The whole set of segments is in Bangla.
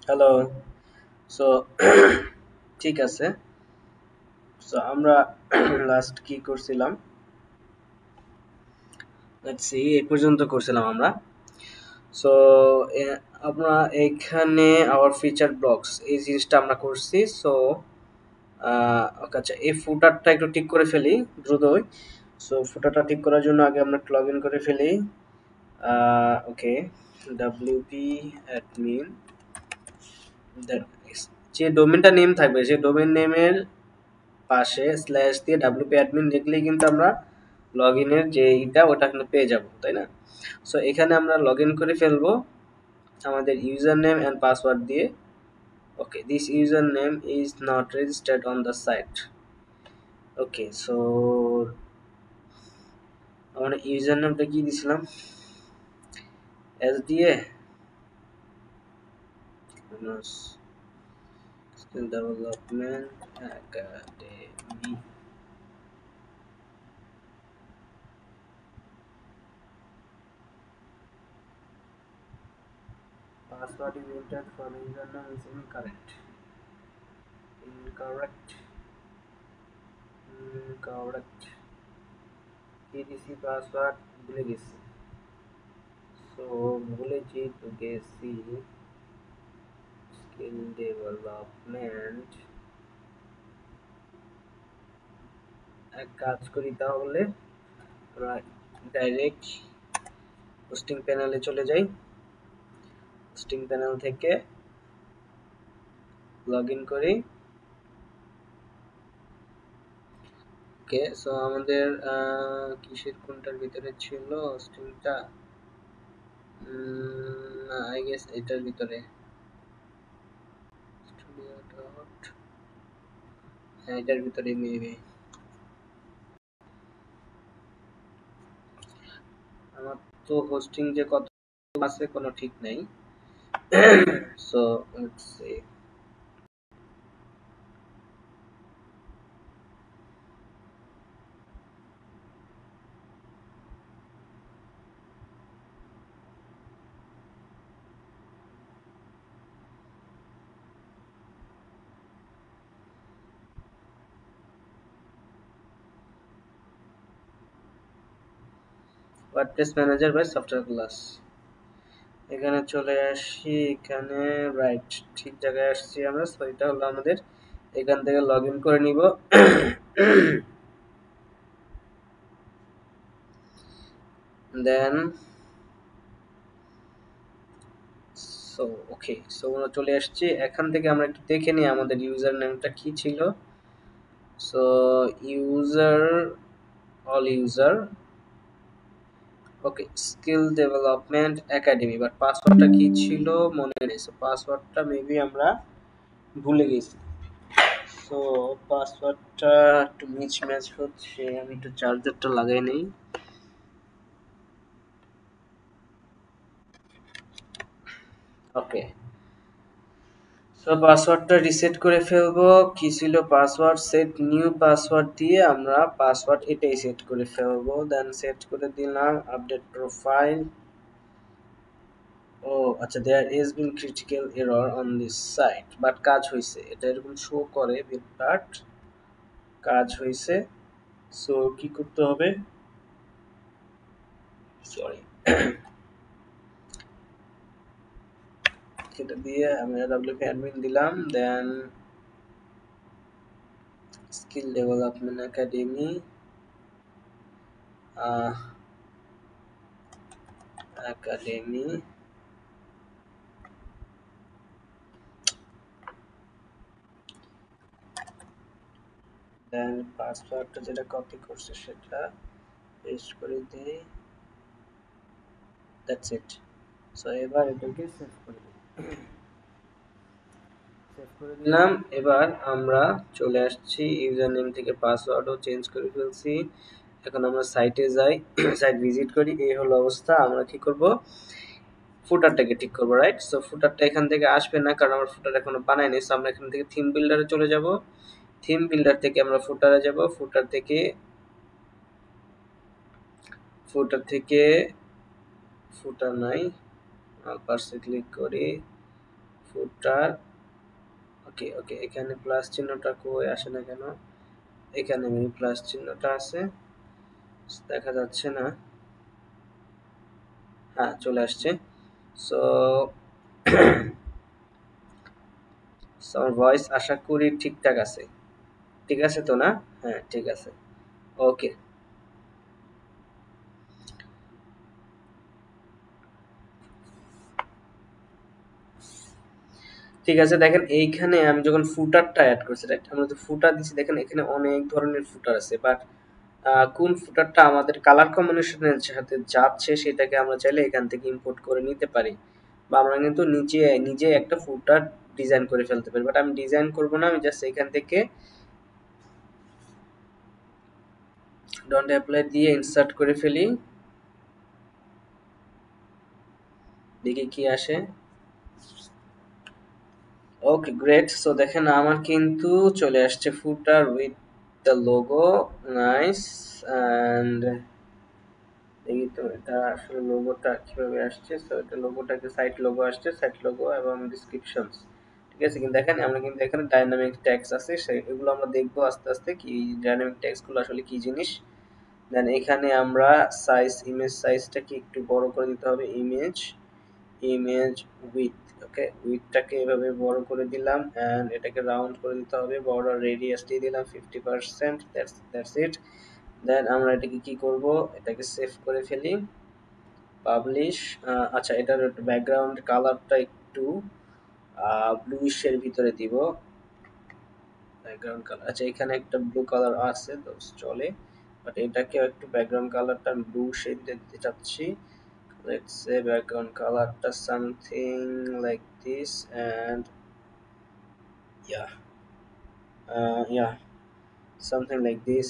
হ্যালো। সো ঠিক আছে। সো আমরা লাস্ট কি করছিলাম? লেটস সি, এই পর্যন্ত করছিলাম আমরা। সো আমরা এখানে আওয়ার ফিচার ব্লকস এই জিনিসটা আমরা করছি। সো ওকে, আচ্ছা, এই ফুটারটা একটু ঠিক করে ফেলি দ্রুতই। সো ফুটারটা ঠিক করার জন্য আগে আমরা লগ ইন করে ফেলি। ওকে, ডাব্লিউপি অ্যাডমিন, যে ডোমেনটা নেম থাকবে সেই ডোমেন নেমের পাশে স্ল্যাশ দিয়ে ডাব্লিউপি অ্যাডমিন লিখলেই কিন্তু আমরা লগ ইনের যে এইটা ওটা কিন্তু পেয়ে যাব, তাই না? সো এখানে আমরা লগ ইন করে ফেলবো আমাদের ইউজার নেম অ্যান্ড পাসওয়ার্ড দিয়ে। Okay, this user name is not registered on the site. Okay, so আমরা ইউজার নেমটা কি দিছিলাম? এস দিয়ে skill development academy. Password is entered for the username is incorrect. Incorrect. Incorrect. TDC password ভুলে গেছি। সো ভুলে যেহেতু গেছি, স্কিল ডেভেলপমেন্ট, এক কাজ করি তাহলে আমরা ডাইরেক্ট হোস্টিং প্যানেলে চলে যাই। হোস্টিং প্যানেল থেকে লগ ইন করি। ওকে, সো আমাদের কিসের কোনটার ভিতরে ছিল হোস্টিংটা? আই গেস এটার ভিতরে, স্টুডিও ডট, হ্যাঁ এটার ভিতরে মেবি। আমার তো হোস্টিং যে কত আছে কোনো ঠিক নাই। So let's see. WordPress manager by software class, এখানে চলে আসি। এখানে রাইট, ঠিক জায়গায় আসছি আমরা। সো এটা হলো আমাদের, এখান থেকে লগ ইন করে নিব। দেন সো ওকে, সো আমরা চলে আসছি। এখান থেকে আমরা একটু দেখে নিই আমাদের ইউজার নেমটা কি ছিল। So user, all user, okay, skill development academy, but পাসওয়ার্ডটা কি ছিল মনে নেই। সো পাসওয়ার্ডটা মেবি আমরা ভুলে গেছি। সো পাসওয়ার্ডটা একটু মিচ ম্যাচ হচ্ছে, আমি একটু চার্জারটা লাগাই নেই। ওকে, সো পাসওয়ার্ডটা রিসেট করে ফেলবো। কি ছিল পাসওয়ার্ড? সেট নিউ পাসওয়ার্ড দিয়ে আমরা পাসওয়ার্ড এটাই সেট করে ফেলবো। দেন সেট করে দিলাম আপডেট প্রোফাইল। ও আচ্ছা, there is been critical error on this site, but কাজ হয়েছে, এটা এরকম শো করে, বাট কাজ হয়েছে। সো কি করতে হবে? সরি, এটা দিয়ে আমি ডাব্লিউপি অ্যাডমিন দিলাম। দেন স্কিল ডেভেলপমেন্ট একাডেমি, একাডেমি, দেন পাসওয়ার্ডটা যেটা কপি করছে সেটা পেস্ট করে দিই। That's it. সো এবার এটাকে সেভ করে দিই। সেভ করে দিলাম। এবার আমরা চলে আসছি, ইউজার নেম থেকে পাসওয়ার্ডও চেঞ্জ করে ফেলছি। এখন আমরা সাইটে যাই, সাইট ভিজিট করি। এই হলো অবস্থা। আমরা কি করব? ফুটারটাকে ঠিক করবো, রাইট? সো ফুটারটা এখান থেকে আসবে না, কারণ আমরা ফুটার এখনো বানাইনি। সো আমরা এখান থেকে থিম বিল্ডারে চলে যাব। থিম বিল্ডার থেকে আমরা ফুটারে যাব। ফুটার থেকে, ফুটার থেকে ফুটার নাই, পার্সে ক্লিক করি, ফুটার। ওকে ওকে, এখানে প্লাস চিহ্নটা কই আসে না কেন? এখানে প্লাস চিহ্নটা আছে, দেখা যাচ্ছে না। হ্যাঁ, চলে আসছে। সো আমার ভয়েস আশা করি ঠিকঠাক আছে। ঠিক আছে তো না? হ্যাঁ, ঠিক আছে। ওকে, ঠিক আছে। দেখেন এইখানে আমি যখন ফুটারটা অ্যাড করছি, রাইট, আমরা যে ফুটার দিছি, দেখেন এখানে অনেক ধরনের ফুটার আছে, বাট কোন ফুটারটা আমাদের কালার কম্বিনেশনের সাথে যাচ্ছে সেটাকে আমরা চাইলে এখান থেকে ইম্পোর্ট করে নিতে পারি, বা আমরা কিন্তু নিচে নিজে একটা ফুটার ডিজাইন করে ফেলতে পারি। বাট আমি ডিজাইন করব না, আমি জাস্ট এখান থেকে ডন্ট অ্যাপ্লাই দিয়ে ইনসার্ট করে ফেলি, দেখি কি আসে। ওকে, গ্রেট। সো দেখেন আমার কিন্তু চলে আসছে footer with the logo, nice. And দেখি তো এটা আসলে লোগোটা কিভাবে আসছে। সো এটা লোগোটাকে সাইট লোগো আসছে, সাইট লোগো এবং ডিসক্রিপশনস, ঠিক আছে। কিন্তু দেখেন আমরা কিন্তু এখানে ডাইনামিক ট্যাগস আছে, সেগুলো আমরা দেখবো আস্তে আস্তে কি ডাইনামিক ট্যাগস গুলো আসলে কি জিনিস। দেন এখানে আমরা সাইজ, ইমেজ সাইজটাকে একটু বড় করে দিতে হবে, ইমেজ ইমেজ উইথ, ওকে, উইথটাকে এভাবে বড় করে দিলাম, অ্যান্ড এটাকে রাউন্ড করে দিতে হবে, বর্ডার রেডিয়াস দিয়ে দিলাম 50%, দ্যাটস ইট। দেন আমরা এটাকে কি করব, এটাকে সেভ করে ফেলি, পাবলিশ। আচ্ছা, এটার ব্যাকগ্রাউন্ড কালারটা একটু ব্লুইশের ভিতরে দিব, ব্যাকগ্রাউন্ড কালার। আচ্ছা, এখানে একটা ব্লু কালার আছে তো চলে, বাট এটাকে একটু ব্যাকগ্রাউন্ড কালারটা ব্লু শেড দিতে চাচ্ছি। Let's say background color does something like this, and yeah, yeah, something like this.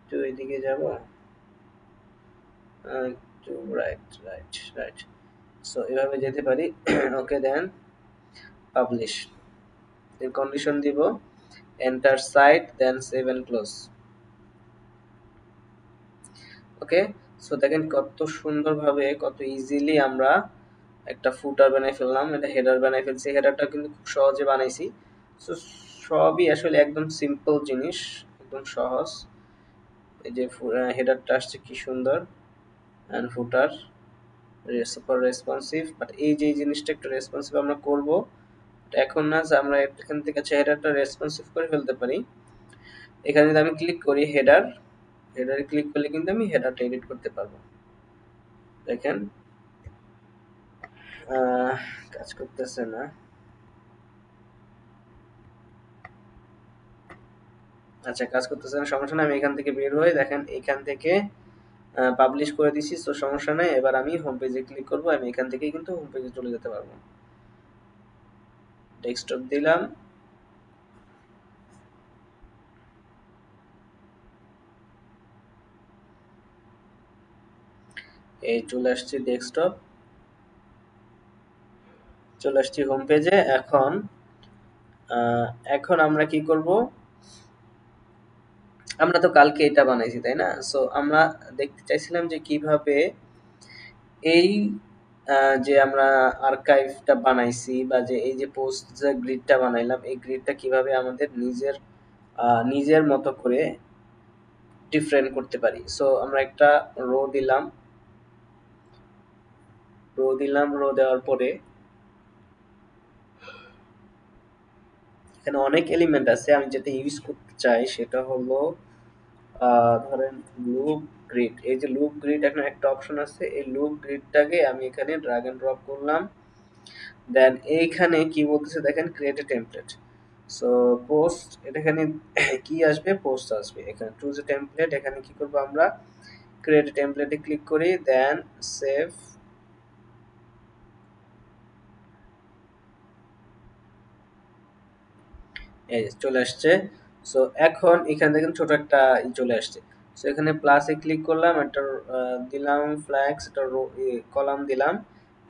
তো এদিকে যাব, একটু রাইট রাইট রাইট। সো এভাবে যেতে পারি। ওকে, দেন পাবলিশ, এর কন্ডিশন দিব enter site, then save and close. Okay, so দেখেন কত সুন্দরভাবে, কত ইজিলি আমরা একটা ফুটার বানাই ফেললাম, এটা হেডার বানাই ফেলছি। হেডারটা কিন্তু খুব সহজে বানাইছি। সো সবই আসলে একদম সিম্পল জিনিস, একদম সহজ। এই যে হেডারটা আসছে কি সুন্দর, and footer super responsive. But এই যে জিনিসটা একটু রেসপন্সিভ আমরা করব এখন না, যে আমরা এখান থেকে হেডারটা রেসপন্সিভ করে ফেলতে পারি। এখানে যদি আমি ক্লিক করি হেডার, হেডারে ক্লিক করলে কিন্তু আমি হেডারটা এডিট করতে পারবো। দেখেন কাজ করতেছে না। আচ্ছা, কাজ করতেছে না, সমস্যা নাই। আমি এখান থেকে বের হয়ে দেখেন এখান থেকে পাবলিশ করে দিছি, তো সমস্যা নাই। এবার আমি হোম পেজে ক্লিক করব, আমি এখান থেকেই কিন্তু হোম পেজে চলে যেতে পারবো। ডেস্কটপ দিলাম, এই চলে আসছি ডেস্কটপ, চলে আসছি হোম পেজে। এখন আমরা কি করব, আমরা তো কালকে এটা বানাইছি তাই না? সো আমরা দেখতে চাইছিলাম যে কিভাবে এই যে আমরা আর্কাইভটা বানাইছি, বা যে এই যে পোস্ট যে গ্রিডটা বানাইলাম, এই গ্রিডটা কিভাবে আমাদের নিজের নিজের মতো করে ডিফারেন্ট করতে পারি। সো আমরা একটা রো দিলাম, রো দেওয়ার পরে এখানে অনেক এলিমেন্ট আছে। আমি যেটা ইউজ করতে চাই সেটা হলো ধরেন লুপ গ্রিড। এই যে লুপ গ্রিড এখানে একটা অপশন আছে, এই লুপ গ্রিডটাকে আমি এখানে ড্র্যাগ এন্ড ড্রপ করলাম। দেন এইখানে কি বলতেছে দেখেন, create a template. So post, এটা এখানে কি আসবে, পোস্ট আসবে। এখানে চুজ এ টেমপ্লেট, এখানে কি করব আমরা, ক্রিয়েট এ টেমপ্লেটে ক্লিক করি, দেন সেভ। এই চলে আসছে। সো এখন এখানে দেখেন ছোট একটা চলে আসছে। সো এখানে প্লাসে ক্লিক করলাম, একটা দিলাম ফ্ল্যাক্স, একটা কলাম দিলাম।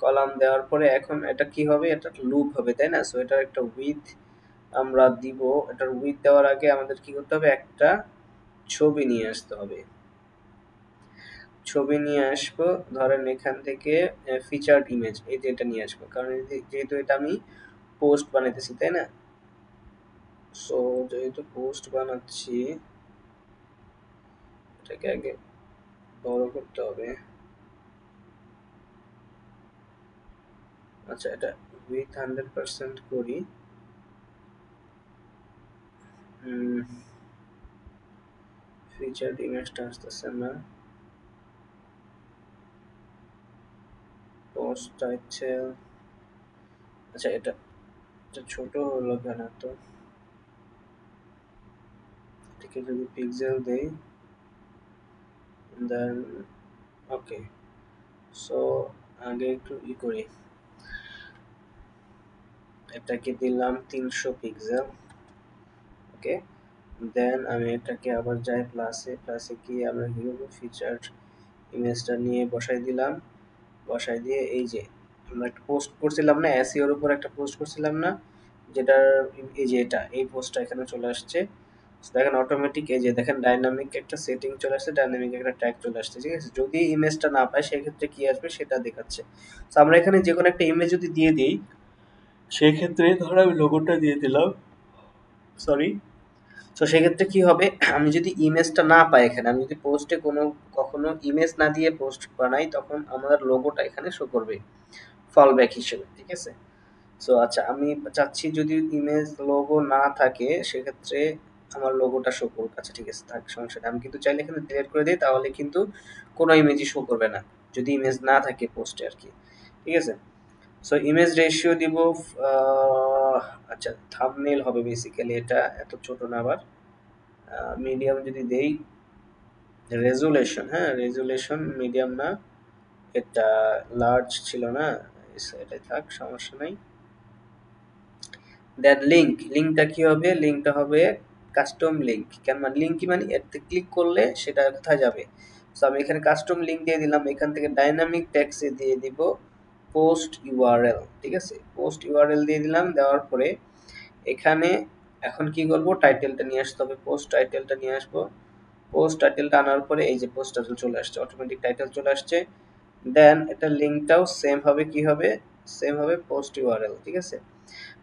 কলাম দেওয়ার পরে এখন এটা কি হবে, এটা লুপ হবে তাই না? সো এটার একটা উইথ আমরা দিব। এটার উইথ দেওয়ার আগে আমাদের কি করতে হবে, একটা ছবি নিয়ে আসতে হবে। ছবি নিয়ে আসবো, ধরেন এখান থেকে ফিচার্ড ইমেজ, এই যে এটা নিয়ে আসবো, কারণ যেহেতু এটা আমি পোস্ট বানাইতেছি, তাই না? সো যেহেতু পোস্ট বানাচ্ছি, এটাকে আগে বড় করতে হবে। আচ্ছা, এটা উইথ 100% করি। ফিচার্ড ইমেজটা আসতেছে না, পোস্ট টাইটেল। আচ্ছা, এটা এটা ছোট হলো কেন? তো এটাকে যদি পিক্সেল দেই, দেন ওকে। সো আগে একটু করি, এটাকে দিলাম 300 পিক্সেল। ওকে, দেন আমি এটাকে আবার যাই প্লাসে, প্লাসে গিয়ে আমরা কি করবো, ফিচার্ড ইমেজটা নিয়ে বসাই দিলাম। বসাই দিয়ে এই যে আমরা একটা পোস্ট করছিলাম না, এসইওর উপর একটা পোস্ট করছিলাম না, যেটার এই যে এটা, এই পোস্টটা এখানে চলে আসছে। দেখেন অটোমেটিক, এই যে দেখেন ডাইনামিক একটা সেটিং চলে আসছে, ডাইনামিক একটা ট্যাগ চলে আসছে, ঠিক আছে? যদি ইমেজটা না পাই সেক্ষেত্রে কি আসবে সেটা দেখাচ্ছে। তো আমরা এখানে যে কোনো একটা ইমেজ যদি দিয়ে দিই, সেই ক্ষেত্রে ধরো আমি লোগোটা দিয়ে দিলাম, সরি। তো সেক্ষেত্রে কি হবে, আমি যদি ইমেজটা না পাই এখানে, আমি যদি পোস্টে কখনো ইমেজ না দিয়ে পোস্ট বানাই, তখন আমার লোগোটা এখানে শো করবে ফল ব্যাক হিসেবে, ঠিক আছে? সো আচ্ছা, আমি চাচ্ছি যদি ইমেজ লোগো না থাকে সেক্ষেত্রে আমার লোগোটা শো করুক। আচ্ছা ঠিক আছে, থাক, সমস্যা নেই। আমি কিন্তু চাইলে এখানে ডিলিট করে দিই, তাহলে কিন্তু কোনো ইমেজই শো করবে না যদি ইমেজ না থাকে পোস্টে আর কি, ঠিক আছে? সো ইমেজ রেশিও দিব, আহ, আচ্ছা থাম্বনেল হবে বেসিক্যালি, এটা এত ছোট না, আবার মিডিয়াম যদি দেই। রেজুলেশন, হ্যাঁ রেজুলেশন মিডিয়াম না, এটা লার্জ ছিল না, এটাই থাক, সমস্যা নাই। দেন লিঙ্কটা কি হবে, লিঙ্কটা হবে কাস্টম লিঙ্ক। কেন মানে লিঙ্ক কি মানে এতে ক্লিক করলে সেটা কোথায় যাবে। সো আমি এখানে কাস্টম লিঙ্ক দিয়ে দিলাম, এখান থেকে ডাইনামিক ট্যাক্সে দিয়ে দিব পোস্ট ইউআরএল, ঠিক আছে? পোস্ট ইউআরএল দিয়ে দিলাম, দেওয়ার পরে এখানে এখন কি করব, টাইটেলটা নিয়ে আসতে হবে, পোস্ট টাইটেলটা নিয়ে আসবো। পোস্ট টাইটেলটা আনার পরে এই যে পোস্ট টাইটেল চলে আসছে, অটোমেটিক টাইটেল চলে আসছে। দেন এটা লিঙ্কটাও সেম হবে, কি হবে, সেম হবে পোস্ট ইউআরএল, ঠিক আছে?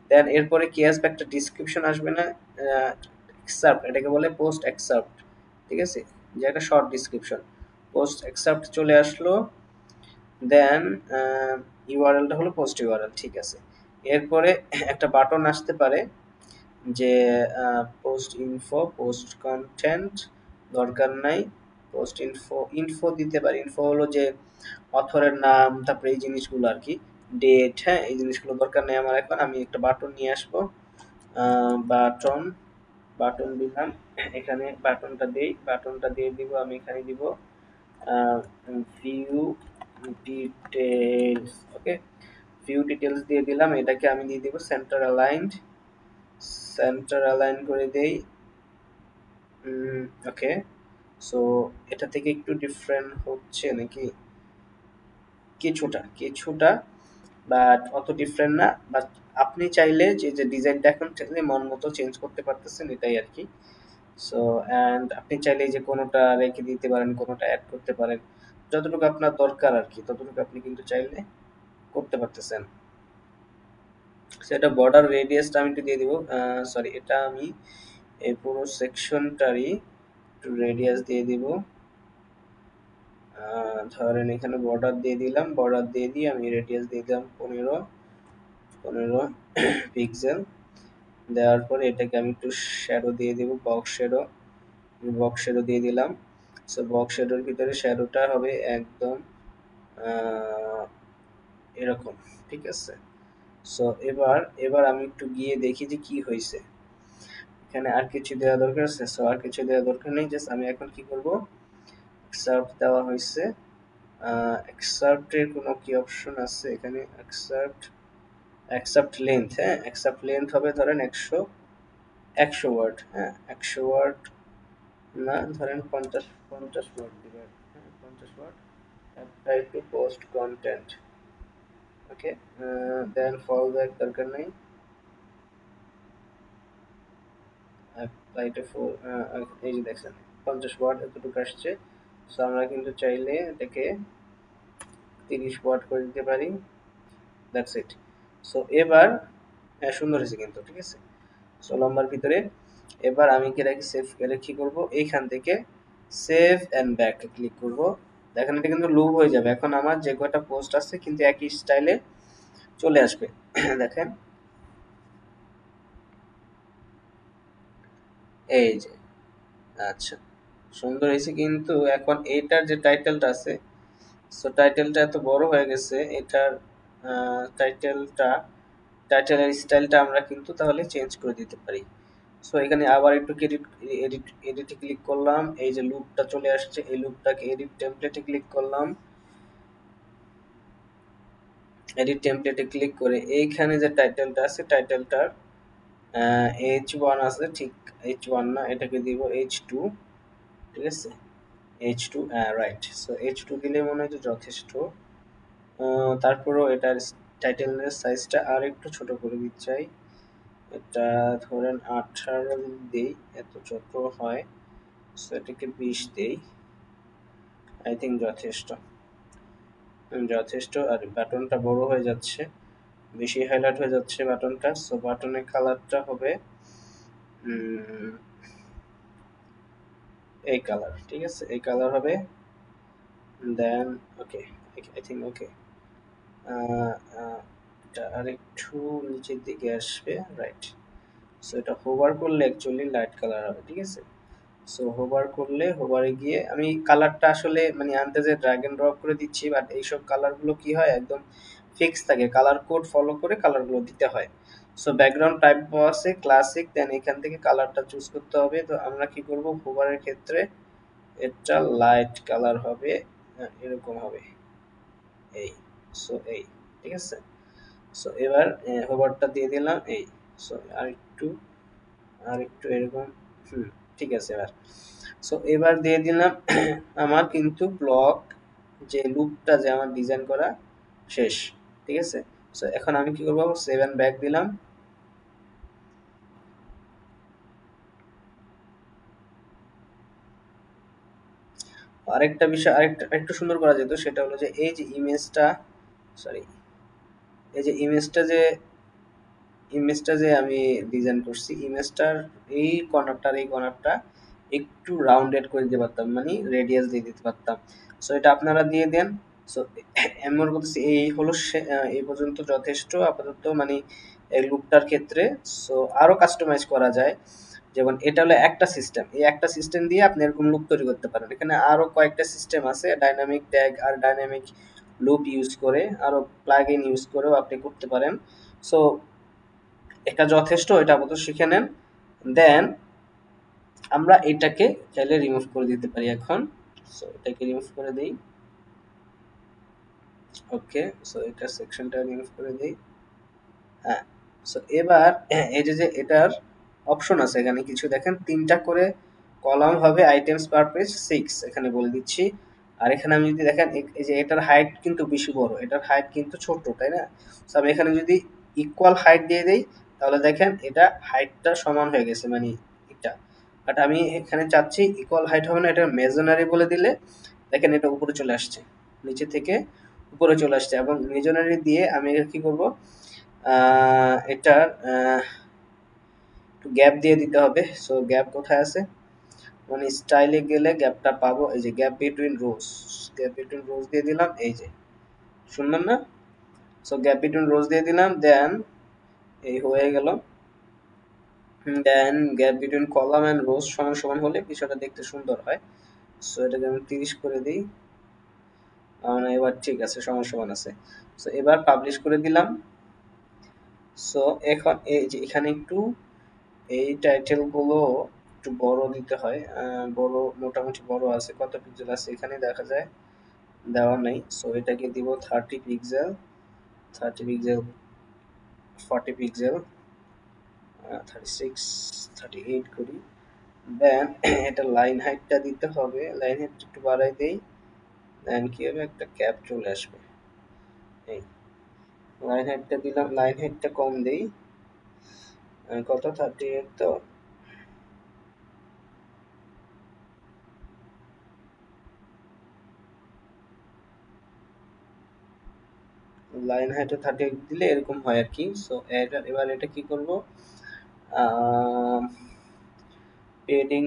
দেন এরপরে কি আসবে, একটা ডিসক্রিপশন আসবে না, এক্সার্প্ট, এটাকে বলে পোস্ট এক্সার্প্ট, ঠিক আছে? যে একটা শর্ট ডিসক্রিপশন, পোস্ট এক্সার্প্ট চলে আসলো। দেন ইউআরএলটা হলো পোস্ট ইউআরএল, ঠিক আছে? এরপরে একটা বাটন আসতে পারে যে পোস্ট ইনফো, পোস্ট কন্টেন্ট দরকার নাই, পোস্ট ইনফো, ইনফো দিতে পারি। ইনফো হলো যে অথরের নাম, তারপরে এই জিনিসগুলো আর কি, ডেট, হ্যাঁ এই জিনিসগুলো দরকার নেই আমার এখন। আমি একটা বাটন নিয়ে আসবো, বাটন, বাটন দিলাম, এখানে বাটনটা দেই, বাটনটা দিয়ে দিব, আমি এখানে দিব ভিউ ডিটেলস, ওকে? ভিউ ডিটেলস দিয়ে দিলাম, এটাকে আমি দিয়ে দিব সেন্টার অ্যালাইনড, সেন্টার অ্যালাইন করে দেই। ওকে, সো এটা থেকে একটু ডিফারেন্ট হচ্ছে নাকি, কিছুটা কিছুটা, বাট অত ডিফারেন্ট না। বাট আপনি চাইলে যে ডিজাইনটা এখন চাইলে মন মতো চেঞ্জ করতে পারতেছেন, এটাই আর কি। সো অ্যান্ড আপনি চাইলে যে কোনোটা রেখে দিতে পারেন, কোনোটা অ্যাড করতে পারেন, যতটুকু আপনার দরকার আর কি ততটুকু আপনি কিন্তু চাইলে করতে পারতেছেন। সেটা বর্ডার রেডিয়াসটা আমি একটু দিয়ে দিব, সরি এটা আমি এই পুরো সেকশনটারই একটু রেডিয়াস দিয়ে দিব। ধরেন এখানে বর্ডার দিয়ে দিলাম, বর্ডার দিয়ে দিয়ে আমি রেডিয়াস দিয়ে দিলাম 15 পিক্সেল। দেওয়ার পরে এটাকে আমি একটু শ্যাডো দিয়ে দিব, বক্স শ্যাডো, বক্স শ্যাডো দিয়ে দিলাম। সো বক্স শ্যাডোর ভিতরে শ্যাডোটা হবে একদম এরকম, ঠিক আছে? সো এবার এবার আমি একটু গিয়ে দেখি যে কি হয়েছে, এখানে আর কিছু দেওয়া দরকার আছে? সো আর কিছু দেওয়া দরকার নেই, জাস্ট আমি এখন কি করব, এক্সার্ট দেওয়া হয়েছে। এক্সার্টের কোনো কি অপশন আছে এখানে, এক্সার্ট, অ্যাকসেপ্ট লেন্থ, হ্যাঁ অ্যাকসেপ্ট লেন্থ হবে ধরেন 100 ওয়ার্ড, হ্যাঁ 100 ওয়ার্ড না, ধরেন 50 ওয়ার্ড দিবেন, হ্যাঁ 50 word. Apply to post content, okay. Then fall back দরকার নেই, অ্যাপ্লাই টু এই যে দেখছেন 50 ওয়ার্ড এতটুকু আসছে। সো আমরা কিন্তু চাইলে এটাকে 30 ওয়াট করে দিতে পারি। That's it. সো এবার সুন্দর হয়েছে কিন্তু, ঠিক আছে। সো লম্বার ভিতরে এবার আমি কি রাখি, সেভ করে কি করব, এইখান থেকে সেভ এন্ড ব্যাক ক্লিক করব। দেখেন এটা কিন্তু লুপ হয়ে যাবে। এখন আমার যে কয়টা পোস্ট আছে কিন্তু একই স্টাইলে চলে আসবে। দেখেন এই যে, আচ্ছা সুন্দর হয়েছে। কিন্তু এখন এইটার যে টাইটেলটা আছে, সো টাইটেলটা এত বড় হয়ে গেছে, এটার টাইটেলটা, টাইটেলের স্টাইলটা আমরা কিন্তু তাহলে চেঞ্জ করে দিতে পারি। সো এখানে আবার একটু এডিটে ক্লিক করলাম, এই যে লুপটা চলে আসছে, এই লুপটাকে এডিট টেমপ্লেটে ক্লিক করলাম। এডিট টেমপ্লেটে ক্লিক করে এইখানে যে টাইটেলটা আছে, টাইটেলটার H1 আছে, ঠিক H1 না, এটাকে দিব H2, ঠিক আছে। H2, right. সো H2 দিলে মনে হয় যে যথেষ্ট। তারপরও এটার টাইটেলের সাইজটা আর একটু ছোট করে দিতে চাই। এটা ধরেন 18 দিই, এত ছোট হয়। সো এটাকে 20 দেই, আই থিঙ্ক যথেষ্ট। যথেষ্ট। আর বাটনটা বড় হয়ে যাচ্ছে, বেশি হাইলাইট হয়ে যাচ্ছে বাটনটা। সো বাটনের কালারটা হবে এই কালার, ঠিক আছে, এই কালার হবে। দেন ওকে, আই থিঙ্ক ওকে। এটা আরেকটু নিচের দিকে আসবে, রাইট। সো এটা হোভার করলে অ্যাকচুয়ালি লাইট কালার হবে, ঠিক আছে। সো হোভার করলে, হোভারে গিয়ে আমি কালারটা আসলে মানে আন্দাজে ড্র্যাগ এন্ড ড্রপ করে দিচ্ছি, বাট এইসব কালারগুলো কি হয় একদম ফিক্স থাকে, কালার কোড ফলো করে কালারগুলো দিতে হয়। সো ব্যাকগ্রাউন্ড টাইপ আছে ক্লাসিক, দেন এখান থেকে কালারটা চুজ করতে হবে। তো আমরা কি করব, হোভারের ক্ষেত্রে এটা লাইট কালার হবে, এরকম হবে এই। সো এই, ঠিক আছে। সো এবার হোভারটা দিয়ে দিলাম এই। সো আর একটু এরকম, ঠিক আছে এবার। সো এবার দিয়ে দিলাম। আমার কিন্তু ব্লক যে লুপটা যে আমার ডিজাইন করা শেষ, ঠিক আছে। সো এখন আমি কি করবো, 7 ব্যাক দিলাম। আরেকটা বিষয়, আরেকটা একটু সুন্দর করা যেত, সেটা হলো যে এই যে ইমেজটা, সরি, এই যে ইমেজটা যে আমি ডিজাইন করছি, ইমেজটার এই কর্নারটা একটু রাউন্ডেড করে দিতে পারতাম, মানে রেডিয়াস দিয়ে দিতে পারতাম। সো এটা আপনারা দিয়ে দেন। সো আমি মনে করতেছি এই হলো এই পর্যন্ত যথেষ্ট আপাতত, মানে এই লুকটার ক্ষেত্রে। সো আরো কাস্টমাইজ করা যায়, যেমন এটা হলো একটা সিস্টেম, এই একটা সিস্টেম দিয়ে আপনি এরকম লুপ তৈরি করতে পারেন। এখানে আরো কয়েকটা সিস্টেম আছে, ডাইনামিক ট্যাগ আর ডাইনামিক লুপ ইউজ করে, আরো প্লাগইন ইউজ করেও আপনি করতে পারেন। সো এটা যথেষ্ট, এটা আপাতত শিখে নেন। দেন আমরা এটাকে চাইলে রিমুভ করে দিতে পারি এখন। সো এটাকে রিমুভ করে দেই, ওকে। সো এটা সেকশনটা রিমুভ করে দেই, হ্যাঁ। সো এবার এই যে এটার অপশন আছে এখানে কিছু, দেখেন 3টা করে কলাম হবে, আইটেমস পার পেজ 6 এখানে বলে দিচ্ছি। আর এখানে আমি যদি দেখেন এই যে এটার হাইট কিন্তু বেশি বড়, এটার হাইট কিন্তু ছোট, তাই না। সো আমি এখানে যদি ইকুয়াল হাইট দিয়ে দেই, তাহলে দেখেন এটা হাইটটা সমান হয়ে গেছে, মানে এটা। বাট আমি এখানে চাচ্ছি ইকুয়াল হাইট হবে না, এটা মেজনারি বলে দিলে দেখেন এটা উপরে চলে আসছে, নিচে থেকে উপরে চলে আসছে। এবং মেজনারি দিয়ে আমি কি করব, এটার একটু গ্যাপ দিয়ে দিতে হবে। সো গ্যাপ কোথায় আছে, মানে স্টাইলে গেলে গ্যাপটা পাবো, এই যে গ্যাপ বিটুইন রোজ, গ্যাপ বিটুইন রোজ দিয়ে দিলাম, এই যে শুনলেন না। সো গ্যাপ বিটুইন রোজ দিয়ে দিলাম, দেন এই হয়ে গেল। দেন গ্যাপ বিটুইন কলাম এন্ড রোজ সমান সমান হলে বিষয়টা দেখতে সুন্দর হয়। সো এটাকে আমি 30 করে দিই, এবার ঠিক আছে, সমান সমান আছে। সো এবার পাবলিশ করে দিলাম। সো এখন এই যে এখানে একটু এই টাইটেল গুলো একটু বড় দিতে হয়, বড় মোটামুটি বড় আছে, কত পিক্সেল আছে এখানে দেখা যায়, দেওয়া নেই। সো এটাকে দিব 30 পিক্সেল, 30 পিক্সেল, 40 পিক্সেল, 36, 38 করি। দেন এটা লাইন হাইটটা দিতে হবে, লাইন হাইট একটু বাড়াই দেই। দেন কি হবে, একটা ক্যাপ চলে আসবে, এই লাইন হাইটটা দিলাম, লাইন হাইটটা কম দেই, কত 38, তো লাইন হাইটে 30 দিলে এরকম হয় আর কি। সো এবার এটা কি করব, পেডিং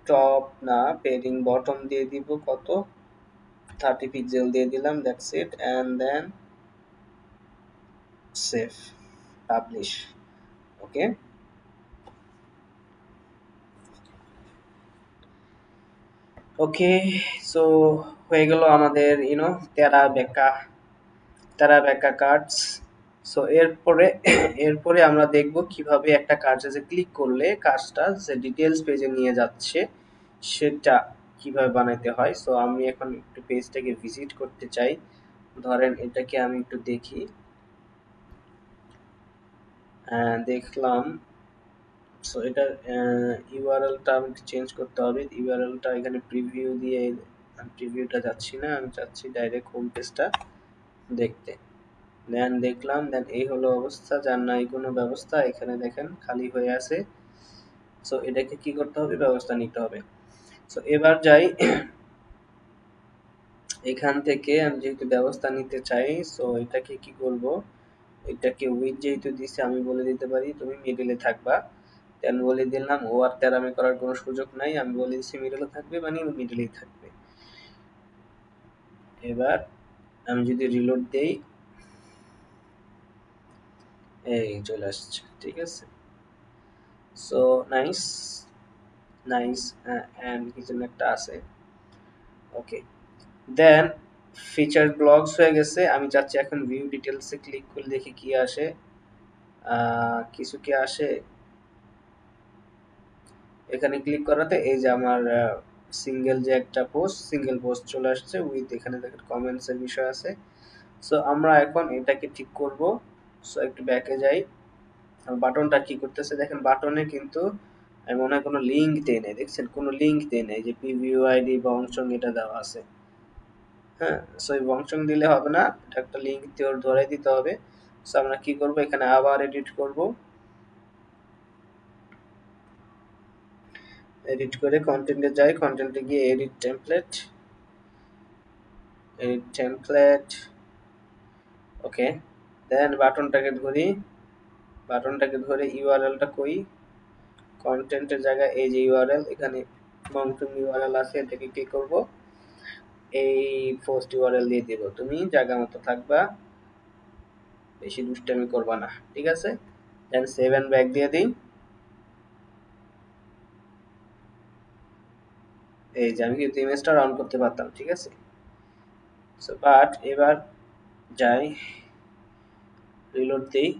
টপ না পেডিং বটম দিয়ে দিব কত, 30 পিক্সেল দিয়ে দিলাম, that's it, and then save, publish. Okay, okay. So হয়ে গেল আমাদের তেরা বেকা কার্ডস। সো এরপরে আমরা দেখব কিভাবে একটা কার্ডে ক্লিক করলে কাজটা যে ডিটেলস পেজে নিয়ে যাচ্ছে সেটা কিভাবে বানাইতে হয়। সো আমি এখন একটু পেজটাকে ভিজিট করতে চাই, ধরেন এটাকে আমি একটু দেখি, দেখলাম। সো এটা ইউআরএলটা আমাকে চেঞ্জ করতে হবে, ইউআরএলটা এখানে প্রিভিউ দিয়ে, প্রিভিউটা যাচ্ছি না, আমি চাচ্ছি ডাইরেক্ট হোম পেজটা দেখতে। দেন দেখলাম, দেন এই হলো অবস্থা, যার নাই কোনো ব্যবস্থা, এখানে দেখেন খালি হয়ে আছে। সো এটাকে কি করতে হবে, ব্যবস্থা নিতে হবে। সো এবার যাই, এখান থেকে আমি যেহেতু ব্যবস্থা নিতে চাই, সো এটাকে কি করব, এটাকে উইথ যেহেতু দিছে আমি বলে দিতে পারি তুমি মিডলে থাকবা, দেন বলে দিলাম ও আর তেরামি করার কোনো সুযোগ নাই, আমি বলে দিচ্ছি মিডলে থাকবে মানে মিডলেই থাকবে। এবার আমি যদি রিলোড দেই, এই চলে আসছে, ঠিক আছে। সো নাইস, নাইস, এন্ড কিছু একটা আছে। ওকে, দেন ফিচার ব্লগস হয়ে গেছে, আমি চাচ্ছি এখন ভিউ ডিটেলসে ক্লিক করে দেখি কি আসে, কিছু কি আসে। এখানে ক্লিক করাতে এই যে আমার সিঙ্গেল যে একটা পোস্ট, সিঙ্গেল পোস্ট চলে আসছে উইথ, এখানে দেখেন কমেন্টস এর বিষয় আছে। সো আমরা এখন এটাকে ঠিক করব। সো একটু ব্যাকে যাই, বাটনটা কি করতেছে দেখেন, বাটনে কিন্তু আমি মনে হয় কোনো লিঙ্ক দেই নাই, দেখছেন কোনো লিঙ্ক দেই নাই, যে প্রিভিউ আইডি বা অংশং এটা দেওয়া আছে। হ্যাঁ, সো এই অংশং দিলে হবে না, এটা একটা লিঙ্ক দিয়ে ধরে দিতে হবে। সো আমরা কি করব, এখানে আবার এডিট করব, এডিট করে কন্টেন্টে যাই, কন্টেন্টে গিয়ে এডিট টেমপ্লেট, এডিট টেমপ্লেট। ওকে, দেন বাটনটাকে ধরে ইউআরএলটা কই, কন্টেন্টের জায়গায় এই যে ইউআরএল, এখানে মংটুং ইউআরএল আছে, এটাকে কি করব, এই পোস্ট ইউআরএল দিয়ে দিব, তুমি জায়গা মতো থাকবা, বেশি দুষ্টামি করবা না, ঠিক আছে। দেন সেভ এন্ড ব্যাক দিয়ে দিই, এই যে আমি কিন্তু ইমেজটা রান করতে পারতাম, ঠিক আছে। সো বাট এবার যাই, রিলোড দিই,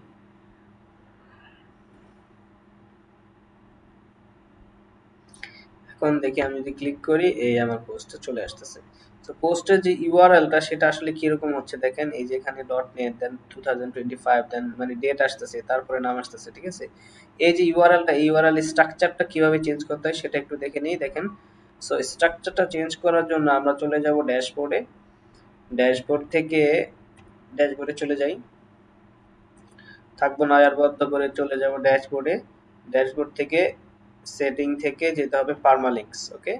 এখন দেখি আমি যদি ক্লিক করি এই আমার পোস্টে চলে আসতেছে। তো পোস্টের যে ইউআরএলটা সেটা আসলে কিরকম হচ্ছে দেখেন, এই যে এখানে .net দেন 2025 দেন মানে ডেট আসতেছে, তারপরে নাম আসতেছে, ঠিক আছে। এই যে ইউআরএলটা, ইউআরএল স্ট্রাকচারটা কিভাবে চেঞ্জ করতে হয় সেটা একটু দেখে নিই, দেখেন। সো স্ট্রাকচারটা চেঞ্জ করার জন্য আমরা চলে যাব ড্যাশবোর্ডে, ড্যাশবোর্ড থেকে ড্যাশবোর্ডে চলে যাই, থাকবো নয়ারবদ্ধ করে চলে যাব ড্যাশবোর্ডে, ড্যাশবোর্ড থেকে সেটিং থেকে যেতে হবে পারমালিঙ্কস, ওকে,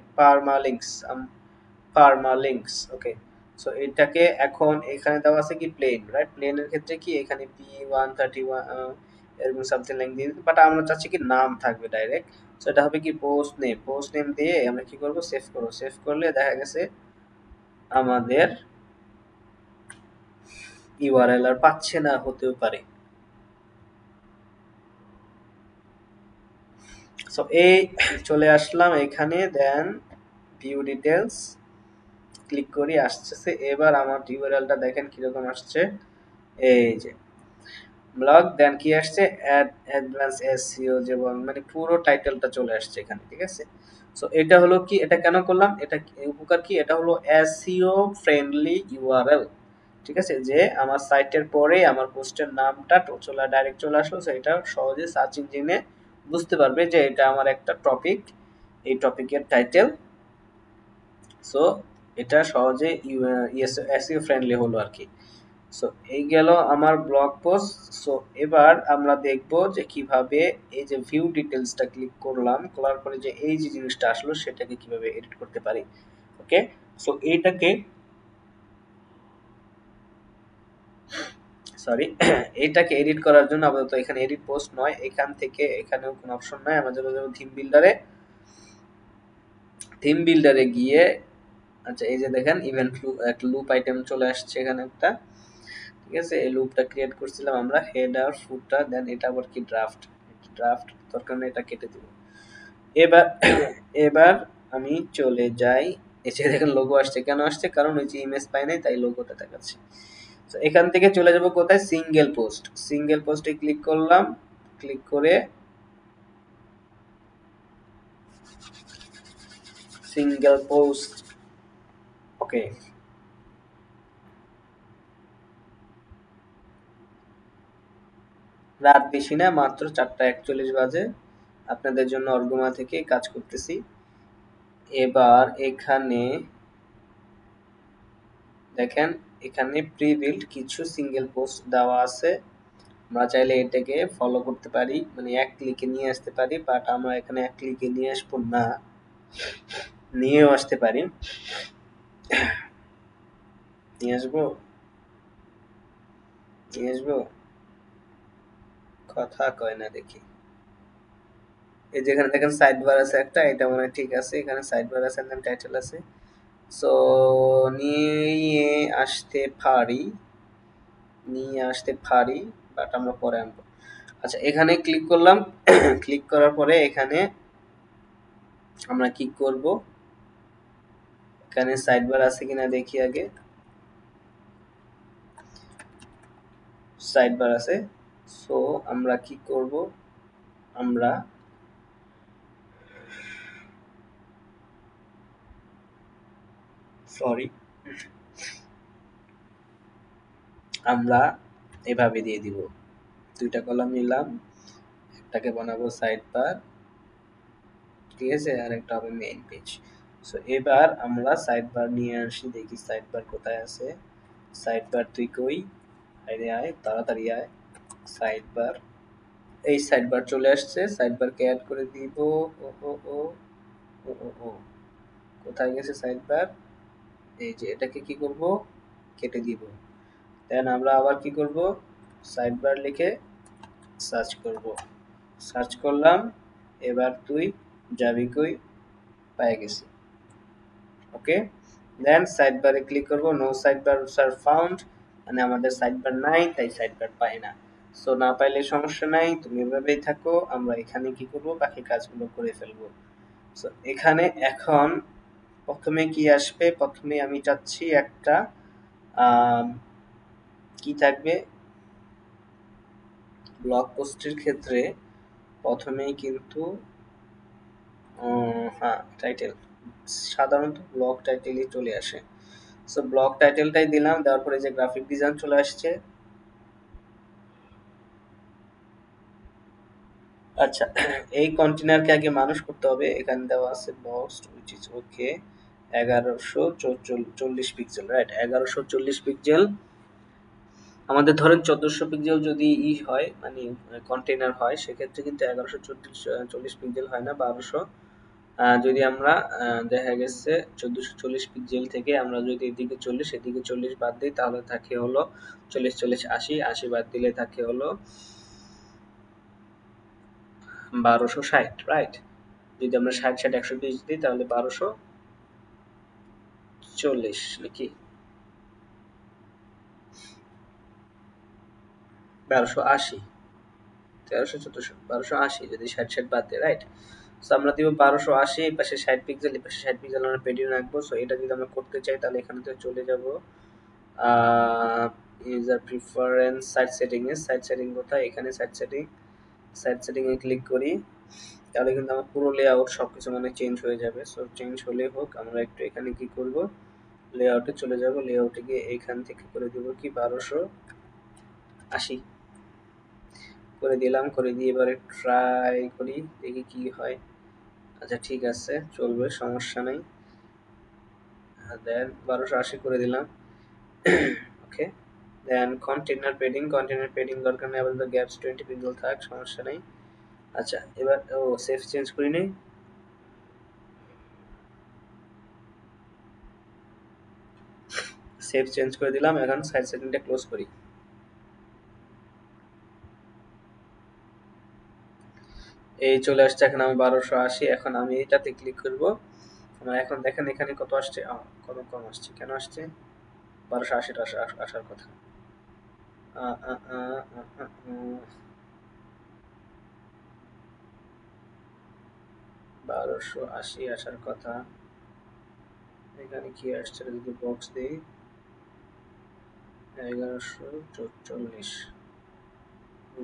পারমালিঙ্কস, ওকে। সো এটাকে এখন এখানে দেওয়া আছে কি প্লেন, রাইট, প্লেনের ক্ষেত্রে কি এখানে P131 এরকম সামথিং লাইক দিয়ে দিতে, বাট আমরা চাচ্ছি কি নাম থাকবে ডাইরেক্ট। সো এটা হবে কি পোস্ট নেম দিয়ে আমরা কি করব, সেভ করব, সেভ করলে দেখা গেছে আমাদের ইউআরএল আর পাচ্ছে না, হতেও পারে। সো এই চলে আসলাম এখানে, দেন ভিউ ডিটেলস ক্লিক করি, আসছে। এবার আমার ইউআরএলটা দেখেন কিরকম আসছে, এই যে ব্লগ, দেন কি আসছে, অ্যাডভান্স এসইও, যেমন মানে পুরো টাইটেলটা চলে আসছে এখানে, ঠিক আছে। সো এটা হলো কি, এটা কেন করলাম, এটা উপকার কি, এটা হলো এসইও ফ্রেন্ডলি ইউআরএল, ঠিক আছে, যে আমার সাইটের পরে আমার পোস্টের নামটা ডাইরেক্ট চলে আসলো, সো এটা সহজে সার্চ ইঞ্জিনে বুঝতে পারবে যে এটা আমার একটা টপিক, এই টপিকের টাইটেল। সো এটা সহজে এসইও ফ্রেন্ডলি হলো আর কি। সো এই গেল আমার ব্লগ পোস্ট। সো এবার আমরা দেখব যে কিভাবে এই যে ভিউ ডিটেলসটা ক্লিক করলাম, করার পরে যে এই যে জিনিসটা আসলো সেটাকে কিভাবে এডিট করতে পারি। ওকে, সো সরি এটাকে এডিট করার জন্য আপাতত এখানে এডিট পোস্ট নয়, এখান থেকে এখানেও কোনো অপশন নাই, আমরা চলে যাবো থিম বিল্ডারে গিয়ে, আচ্ছা এই যে দেখেন ইভেন্ট একটা লুপ আইটেম চলে আসছে এখানে একটা, ঠিক আছে। এই লুপটা ক্রিয়েট করছিলাম আমরা, হেডার ফুটার, দেন এটা আবার কি ড্রাফট দরকার নেই, এটা কেটে দিব। এবার এবার আমি চলে যাই, এসে দেখেন লোগো আসছে, কেন আসছে? কারণ ওই যে ইমেজ পাই নাই তাই লোগোটা দেখাচ্ছে। তো এখান থেকে চলে যাব কোথায়? সিঙ্গেল পোস্টে ক্লিক করলাম, ক্লিক করে সিঙ্গেল পোস্ট, ওকে। রাত বেশি না, মাত্র 4:41 বাজে, আপনাদের জন্য অর্গমা থেকে কাজ করতেছি। এবার এখানে দেখেন, এখানে প্রি বিল্ড কিছু সিঙ্গেল পোস্ট দেওয়া আছে, আমরা চাইলে এটাকে ফলো করতে পারি, মানে এক ক্লিকে নিয়ে আসতে পারি, বাট আমরা এখানে এক ক্লিকে নিয়ে আসবো না, নিয়েও আসতে পারি, নিয়ে আসবো নিয়ে আসবো, কথা কয় না দেখি। এই যেখানে দেখেন সাইড বার আছে একটা, এটা মনে হয় ঠিক আছে, এখানে সাইড বার আছে, দেন টাইটেল আছে, সো নিয়ে আসতে পারি, বাট আমরা পরে আনবো। আচ্ছা এখানে ক্লিক করলাম ক্লিক করার পরে এখানে আমরা কি করব, এখানে সাইড বার আছে কিনা দেখি আগে, সাইড বার আছে, সো আমরা কি করব, আমরা সরি আমরা এভাবে দিয়ে দিব, দুইটা কলাম নিলাম, একটাকে বানাবো সাইড বার, ঠিক আছে, আর একটা হবে মেইন পেজ। সো এবার আমরা সাইড বার নিয়ে আসি, দেখি সাইড বার কোথায় আছে, সাইড বার তুই কই, আরে আয় তাড়াতাড়ি আয়, সাইড বার, এই সাইড বার চলে আসছে, সাইড বারকে অ্যাড করে দিব, ও ও ও ও ও ও কোথায় গেছে সাইড বার, এই যে এটাকে কি করব, কেটে দিব, দেন আমরা আবার কি করব, সাইড বার লিখে সার্চ করলাম, এবার তুই যাবি কই, পেয়ে গেছি, ওকে। দেন সাইড বারে ক্লিক করব, no sidebar are found, মানে আমাদের সাইড বার নাই, তাই সাইড বার পাই না। সো না পাইলে সমস্যা নাই, তুমি এভাবেই থাকো, আমরা এখানে কি করব, বাকি কাজগুলো করে ফেলবো। সো এখানে এখন প্রথমে কি আসবে, প্রথমে আমি চাচ্ছি একটা কি থাকবে, ব্লগ পোস্টের ক্ষেত্রে প্রথমেই কিন্তু হ্যাঁ টাইটেল, সাধারণত ব্লগ টাইটেলই চলে আসে, সো ব্লগ টাইটেলটাই দিলাম, দেওয়ার পরে যে গ্রাফিক ডিজাইন চলে আসছে। আচ্ছা এই কন্টেনারকে আগে মানুষ করতে হবে, এখানে দেওয়া আছে box which is okay, 1140 pixel, right, 1140 pixel, আমাদের ধরেন 1400 পিক্সেল যদি হয়, মানে কন্টেনার হয়, সেক্ষেত্রে কিন্তু 1140 হয় না, 1200, যদি আমরা দেখা গেছে 1440 পিক্সেল থেকে আমরা যদি এদিকে 40 এদিকে 40 বাদ দিই, তাহলে থাকে হলো 40 40 80 বাদ দিলে থাকে হলো 1260, রাইট। যদি আমরা 60 60 120 দিই তাহলে 1240 নাকি 1280, 1300 1400 1280, যদি 60 60 বাদ দিই, রাইট। সো আমরা দিব 1280, এই পাশে 60 পিক্সেল, এই পাশে 60 পিক্সেল আমরা পেডিও রাখবো। সো এটা যদি আমরা করতে চাই তাহলে এখানে তো চলে যাব ইউজার প্রিফারেন্স, সাইট সেটিং কোথায়, এখানে সাইট সেটিং এ ক্লিক করি, তাহলে কিন্তু আমার পুরো লেআউট সবকিছু মানে চেঞ্জ হয়ে যাবে। সো চেঞ্জ হলে হোক, আমরা একটু এখানে কি করব, লেআউটে চলে যাব, লেআউটে গিয়ে এখান থেকে করে দেব কি 1280 করে দিলাম, করে দিয়ে এবারে ট্রাই করি, দেখি কি হয়। আচ্ছা ঠিক আছে, চলবে, সমস্যা নেই, দেন 1280 করে দিলাম, ওকে। দেন কন্টেনার পেডিং দরকার নেই, আপাতত গ্যাপস 20 পিক্সেল থাক, সমস্যা নেই। আচ্ছা এবার সেফ চেঞ্জ করি নেই, সেভ চেঞ্জ করে দিলাম, এখন সাইড সেটিংটা ক্লোজ করি। এই চলে আসছে, এখন আমি 1280। এখন আমি এটাতে ক্লিক করব। আমার এখন দেখেন এখানে কত আসছে, কত কম আসছে, কেন আসছে? 1280 আসার কথা। 1280 আসার কথা, এখানে কি আসছে যদি বক্স দিই? 1144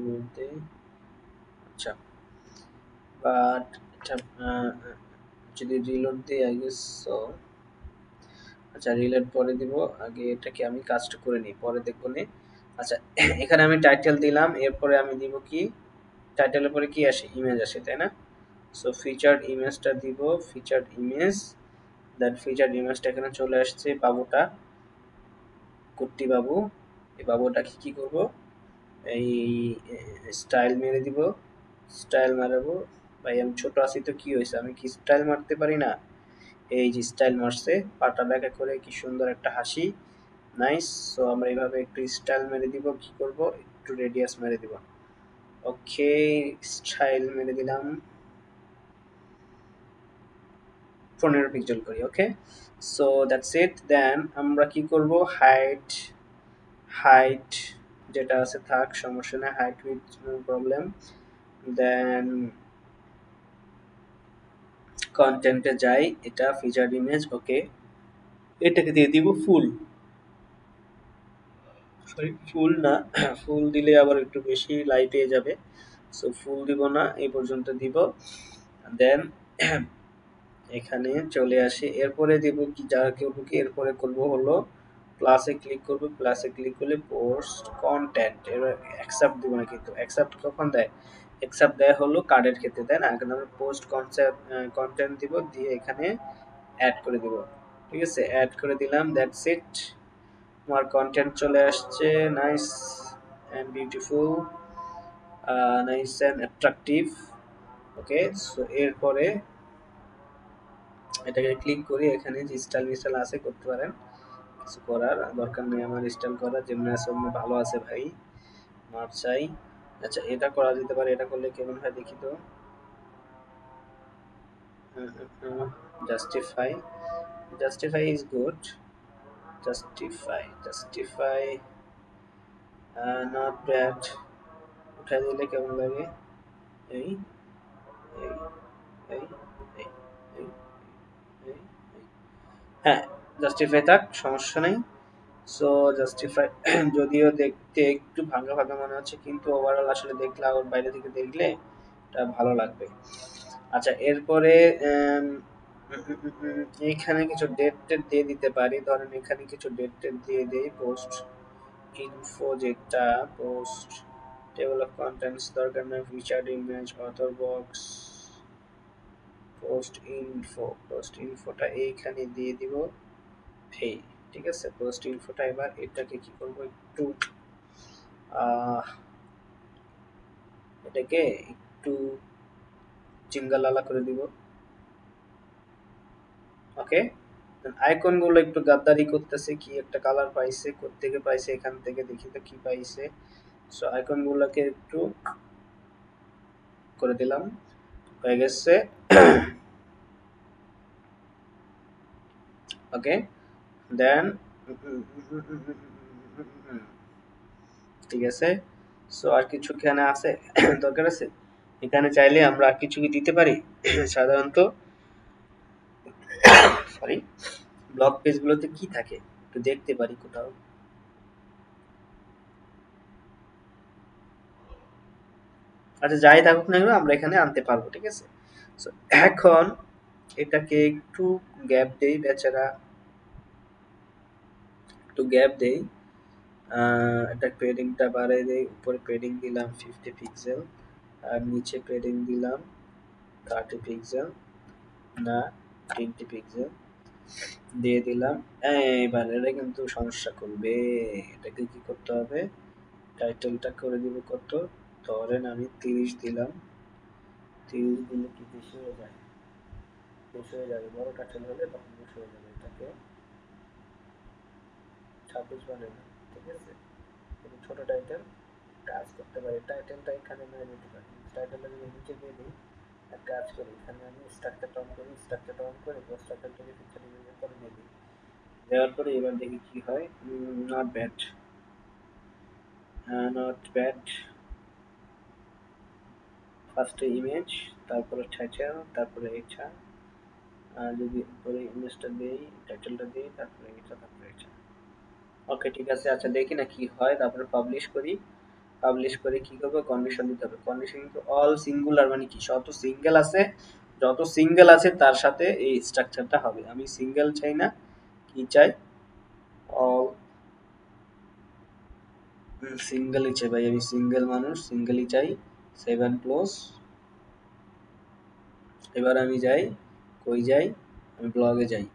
মধ্যে। আচ্ছা, বাট এটা যদি রিলোড দিই আই গেস সো। আচ্ছা, রিলোড পরে দিব, আগে এটাকে আমি কাজটা করে নিই, পরে দেখবো নে। আচ্ছা, এখানে আমি টাইটেল দিলাম, এরপরে আমি দিব কি, টাইটেলের পরে কি আসে? ইমেজ আসে, তাই না? সো ফিচার্ড ইমেজটা দিব, ফিচার্ড ইমেজ। দেন ফিচার্ড ইমেজটা এখানে চলে আসছে, বাবুটা, কুট্টি বাবু। এই বাবুটাকে কি করব, এই স্টাইল মেরে দিব, স্টাইল মারাবো। ভাই আমি ছোট আছি তো কি হয়েছে, আমি কি স্টাইল মারতে পারি না? এই যে স্টাইল মারছে, পাটা ব্যাকা করে কি সুন্দর একটা হাসি, নাইস। সো আমরা এইভাবে একটু স্টাইল মেরে দিব, কি করব, একটু রেডিয়াস মেরে দিব। ওকে, স্টাইল মেরে দিলাম, 15 পিক্সেল করি। ওকে, সো দ্যাটস ইট। দেন আমরা কি করব, হাইট, হাইট যেটা আছে থাক, সমস্যা নেই, হাইট উইথ নো প্রবলেম। দেন কন্টেন্টে যাই, এটা ফিচার ইমেজ, ওকে, এটাকে দিয়ে দিব ফুল, সরি ফুল না, ফুল দিলে আবার একটু বেশি লাইট হয়ে যাবে, সো ফুল দিব না, এই পর্যন্ত দিব। দেন এখানে চলে আসি, এরপরে দেব কি, যারা কেউ কি এরপরে করব হলো প্লাসে ক্লিক করব, প্লাসে ক্লিক করলে পোস্ট কন্টেন্ট, এবার অ্যাকসেপ্ট দিব না, কিন্তু অ্যাকসেপ্ট কখন দেয়? অ্যাকসেপ্ট দেয় হলো কার্ডের ক্ষেত্রে, তাই না? এখন আমরা পোস্ট কনসেপ্ট কন্টেন্ট দিব, দিয়ে এখানে অ্যাড করে দিব। ঠিক আছে, অ্যাড করে দিলাম, দ্যাটস ইট। আমার কন্টেন্ট চলে আসছে, nice and beautiful, nice and attractive. Okay, so এরপরে এটাকে ক্লিক করি, এখানে যে স্টাইল মিস্টাইল আছে করতে পারেন, কিছু করার দরকার নেই আমার স্টাইল করা, যেমন আছে অন্য ভালো আছে ভাই, মার চাই। আচ্ছা, এটা করা যেতে পারে, এটা করলে কেমন হয় দেখি তো। Justify, justify is good, justify, justify not bad, উঠাই দিলে কেমন লাগে? এই এই এই এই এই এই হ্যাঁ, জাস্টিফাই থাক, সমস্যা নেই। সো জাস্টিফাই যদিও দেখতে একটু ভাঙা ভাঙা মনে হচ্ছে, কিন্তু ওভারঅল আসলে দেখলে আর বাইরে থেকে দেখলে এটা ভালো লাগবে। আচ্ছা, এরপরে এইখানে কিছু ডেট টেট দিয়ে দিতে পারি, ধরেন এখানে কিছু ডেট টেট দিয়ে দেই, পোস্ট ইনফো, যেটা পোস্ট টেবল অফ কন্টেন্টস দরকার নেই, featured image, author box, post info, post ইনফোটা এইখানে দিয়ে দিব, এই ঠিক আছে। পোস্ট ইনফোটা এবার এটাকে কি করব, একটু এটাকে একটু চিঙ্গালালা করে দিব। ওকে, আইকন গুলো একটু গাদ্দারি করতেছে, কি একটা কালার পাইছে, কোত্থেকে পাইছে, এখান থেকে দেখি তো কি পাইছে। সো আইকন গুলোকে একটু করে দিলাম, হয়ে গেছে। ওকে, দেন ঠিক আছে। সো আর কিছু এখানে আছে দরকার আছে, এখানে চাইলে আমরা আর কিছু কি দিতে পারি সাধারণত, সরি, ব্লগ পেজগুলোতে কি থাকে একটু দেখতে পারি কোথাও। আচ্ছা, যাই থাকুক না কেন আমরা এখানে আনতে পারবো, ঠিক আছে। সো এখন এটাকে একটু গ্যাপ দেই, বেচারা একটু গ্যাপ দেই, এটা পেডিংটা বাড়াই দেই, উপরে পেডিং দিলাম 50 পিক্সেল, আর নিচে পেডিং দিলাম 30 পিক্সেল, না 20 পিক্সেল দিয়ে দিলাম। এইবার এটা কিন্তু সমস্যা করবে, এটাকে কি করতে হবে, টাইটেলটা করে দিব কত, ধরেন আমি 30 দিলাম, 30 দিলে কি বেশি হয়ে যায়? বেশি হয়ে যাবে, বড় টাইটেল হলে তখন বেশি হয়ে যাবে, এটাকে 26 বানালাম, ঠিক আছে। এটা ছোট টাইটেল, কাজ করতে পারি, টাইটেলটা এখানে নিয়ে দিতে পারি। টাইটেলটা যদি নিচে দিয়ে দিই, এক কাজ করি, এখানে আমি স্ট্রাকচারটা অন করি, স্ট্রাকচারটা অন করে স্ট্রাকচারটাকে পিকচার ইমেজের পরে দিয়ে দিই। দেওয়ার পরে এবার দেখি কি হয়। Not bad, not bad. ফার্স্টে ইমেজ, তারপরে টাইটেল, তারপরে এটা, যদি উপরে ইমেজটা দেই, টাইটেলটা দিই, তারপরে এটা, তারপরে এটা। ওকে ঠিক আছে, আচ্ছা দেখি না কি হয়, তারপরে পাবলিশ করি। পাবলিশ করে কি করবো, কন্ডিশন দিতে হবে। কন্ডিশন কিন্তু অল সিঙ্গুলার, মানে কি যত সিঙ্গেল আছে, যত সিঙ্গেল আছে তার সাথে এই স্ট্রাকচারটা হবে। আমি সিঙ্গেল চাই না, কি চাই, অল সিঙ্গেলই চাই ভাই, আমি সিঙ্গেল মানুষ, সিঙ্গেলই চাই। Seven close. এবার আমি যাই, কই যাই, আমি ব্লগে যাই।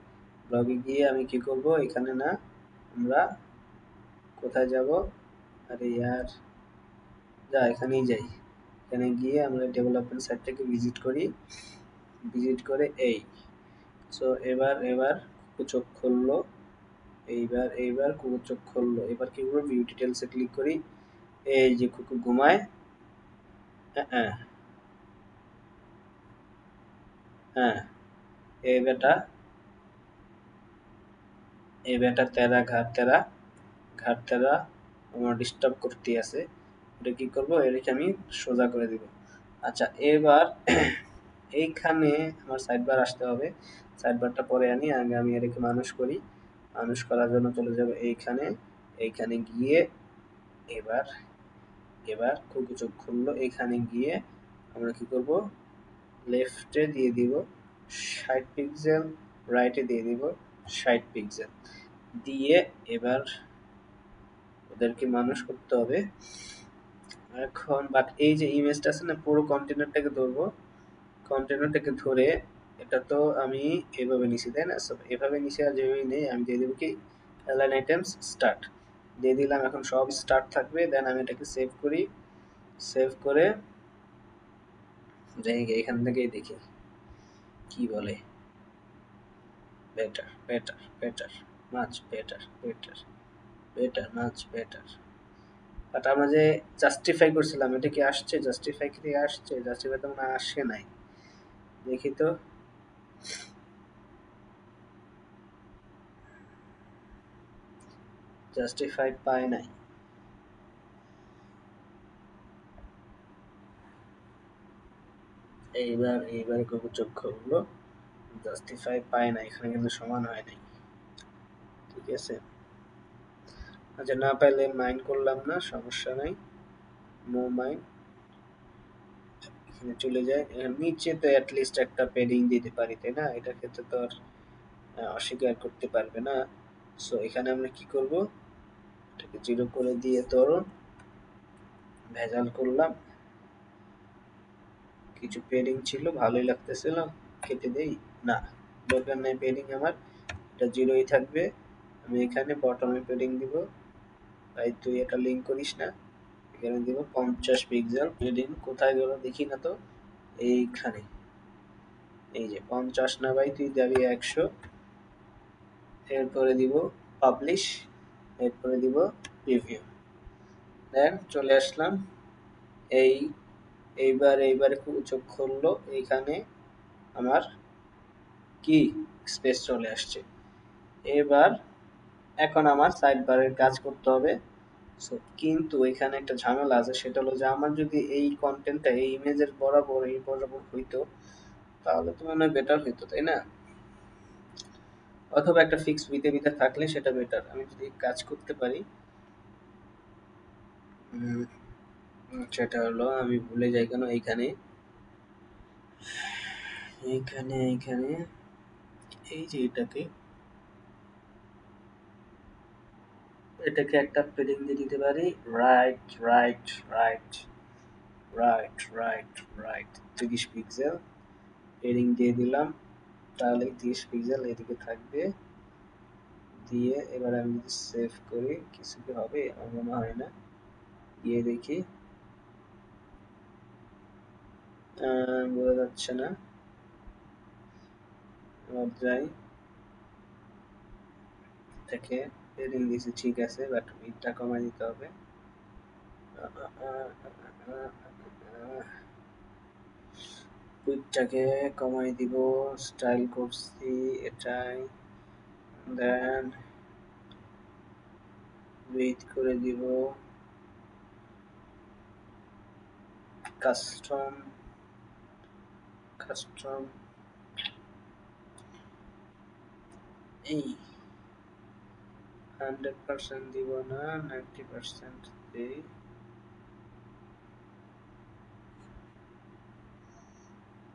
ব্লগে গিয়ে আমি কি করব, এখানে না, আমরা কোথায় যাব, আরে ইয়ার, যা এখানেই যাই। এখানে গিয়ে আমরা ডেভেলপমেন্ট সাইটটাকে ভিজিট করি, ভিজিট করে এই, সো এবার চোখ খুললো, এইবার কুকুর চোখ খুললো। এবার কি করবো, ভিউ ডিটেলসে ক্লিক করি, এই যে কুকুর ঘুমায়। হ্যাঁ হ্যাঁ, এই বেটা, এই বেটা তেরা ঘাট তেরা, ঘাট তেরা আমার ডিস্টার্ব করতে আছে। এটা কি করবো, এটাকে আমি সোজা করে দিব। আচ্ছা এবার এইখানে আমার সাইড বার আসতে হবে। সাইড বারটা পরে আনি, আগে আমি এটাকে মানুষ করি। মানুষ করার জন্য চলে যাব এইখানে। এইখানে গিয়ে এবার, এবার কুকু চোখ খুললো, এখানে গিয়ে আমরা কি করব, লেফটে দিয়ে দিব 60 পিক্সেল, রাইটে দিয়ে দিব 60 পিক্সেল দিয়ে, এবার ওদেরকে মানুষ করতে হবে। এখন বাট এই যে ইমেজটা আছে না, পুরো কন্টেনারটাকে ধরবো, কন্টেনারটাকে ধরে, এটা তো আমি এভাবে নিছি তাই না, সো এভাবে নিছি, আর যেভাবে নেই আমি দিয়ে দেবো কি, অ্যালাইন আইটেমস স্টার্ট দিয়ে দিলাম। এখন সব স্টার্ট থাকবে। দেন আমি এটাকে সেভ করি, সেভ করে দেখি, এখান থেকেই দেখি কি বলে, better better better, much better better, better much better. But আমরা যে জাস্টিফাই করছিলাম, এটা কি আসছে, জাস্টিফাই কি আসছে, জাস্টিফাই তো মনে হয় আসে নাই, দেখি তো। জাস্টিফাই পায় নাই, এইবার কুকুর চোখ খুললো, জাস্টিফাই পায় না, এখানে কিন্তু সমান হয় নাই। ঠিক আছে, আচ্ছা না পাইলে মাইন্ড করলাম না, সমস্যা নাই, নো মাইন্ড। এখানে চলে যায়, নিচে তো অ্যাটলিস্ট একটা পেডিং দিতে পারি তাই না, এটার ক্ষেত্রে তো আর অস্বীকার করতে পারবে না। সো এখানে আমরা কি করব, এটাকে জিরো করে দিয়ে ধরো ভেজাল করলাম, কিছু পেডিং ছিল ভালোই লাগতেছিল, কেটে দেই, না দরকার নাই পেডিং আমার, এটা জিরোই থাকবে। আমি এখানে বটমে পেডিং দিব, ভাই তুই এটা লিঙ্ক করিস না, এখানে দিব 50 পিক্সেল পেডিং। কোথায় গেল দেখি না তো, এইখানে, এই যে 50 না ভাই, তুই যাবি 100। এরপরে দিব পাবলিশ, এরপরে দিব রিভিউ, দেন চলে আসলাম। এই এইবার চোখ খুললো, এইখানে আমার কি স্পেস চলে আসছে। এবার এখন আমার সাইড বারের কাজ করতে হবে। সো কিন্তু এখানে একটা ঝামেলা আছে, সেটা হলো যে আমার যদি এই কন্টেন্টটা এই ইমেজের বরাবর এই বরাবর হইতো, তাহলে তো মনে হয় বেটার হইতো তাই না, অথবা একটা ফিক্স বিতে থাকলে সেটা বেটার। আমি যদি কাজ করতে পারি, সেটা হলো, আমি ভুলে যাই কেন, এইখানে এইখানে এইখানে এই যে এটাকে একটা পেডিং দিয়ে দিতে পারি, right right right right right right 30 pixel padding দিয়ে দিলাম, তাহলে 30 পিক্সেল এদিকে থাকবে। দিয়ে এবার আমি যদি সেভ করি, কিছু কি হবে আমার মনে হয় না, দিয়ে দেখি, বোঝা যাচ্ছে না, যাই থেকে পেডিং দিয়েছি ঠিক আছে, বাট উইডটা কমাই দিতে হবে। কুইকটাকে কমাই দিব, স্টাইল করছি এটাই, দেন উইথ করে দিব, কাস্টম কাস্টম এই 100% দিব না, 90% দিই।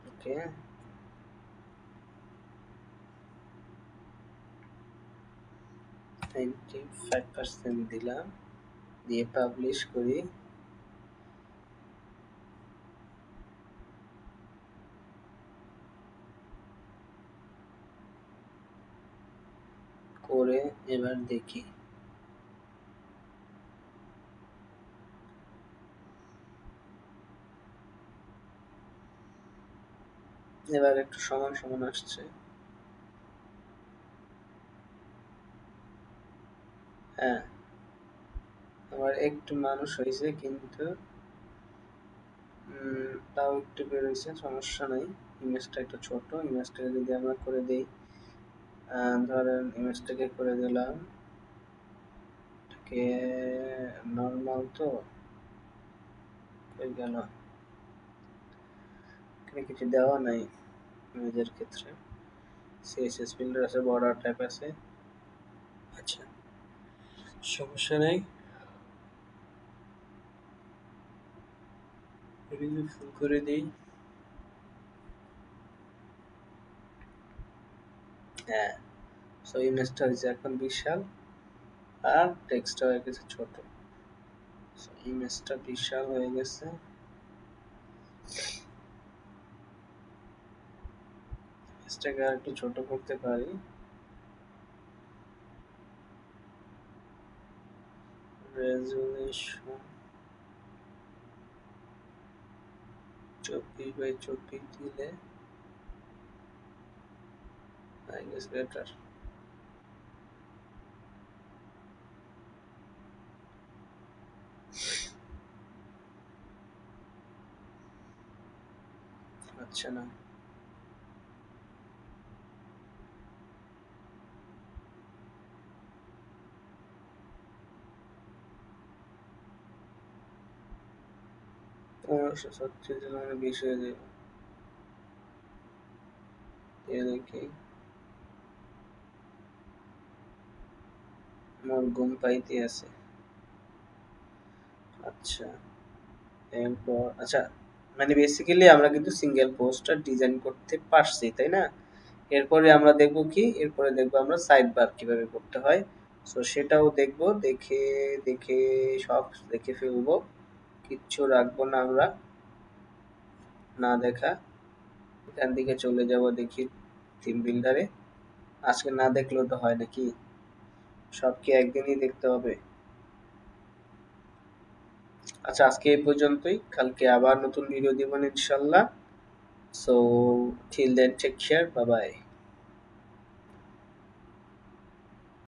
ওকে, 95% দিলাম, দিয়ে পাবলিশ করি। করে এবার দেখি। এবার একটু সমান সমান আসছে। হ্যাঁ, আবার একটু মানুষ হয়েছে, কিন্তু তাও একটু বেরোইছে, সমস্যা নাই। ইমেজটা একটু ছোট, ইমেজটাকে যদি আমরা করে দিই, ধরেন ইমেজটাকে করে দিলাম, এটাকে নর্মাল, তো হয়ে গেল, এখানে কিছু দেওয়া নাই ইমেজের ক্ষেত্রে, সিএসএস ফিল্টার আছে, বর্ডার টাইপ আছে। আচ্ছা, সমস্যা নেই, এগুলো ফুল করে দিই। হ্যাঁ, সো ইমেজটা হয়েছে এখন বিশাল, আর টেক্সটটা হয়ে গেছে ছোট। ইমেজটা বিশাল হয়ে গেছে, ইমেজটাকে আর একটু ছোট করতে পারি। রেজুলেশন 24x24 দিলে আই গেস বেটার। আচ্ছা, না পনেরোশো ছত্রিশ মানে 20 হয়ে যাবে। এ দেখি, মোর ঘুম পাইতে আছে। আচ্ছা, এরপর আচ্ছা, মানে বেসিক্যালি আমরা কিন্তু সিঙ্গেল পোস্টার ডিজাইন করতে পারছি, তাই না? এরপরে আমরা দেখব কি, এরপরে দেখবো আমরা সাইড বার কিভাবে করতে হয়। সো সেটাও দেখবো, দেখে দেখে সব দেখে ফেলবো, কিচ্ছু রাখবো না আমরা না দেখা। এখান থেকে চলে যাব দেখি থিম বিল্ডারে। আজকে না দেখলেও তো হয় নাকি, সব কি একদিনই দেখতে হবে? আচ্ছা, আজকে এই পর্যন্তই, কালকে আবার নতুন ভিডিও দিব ইনশাল্লাহ। So till then take care, bye by.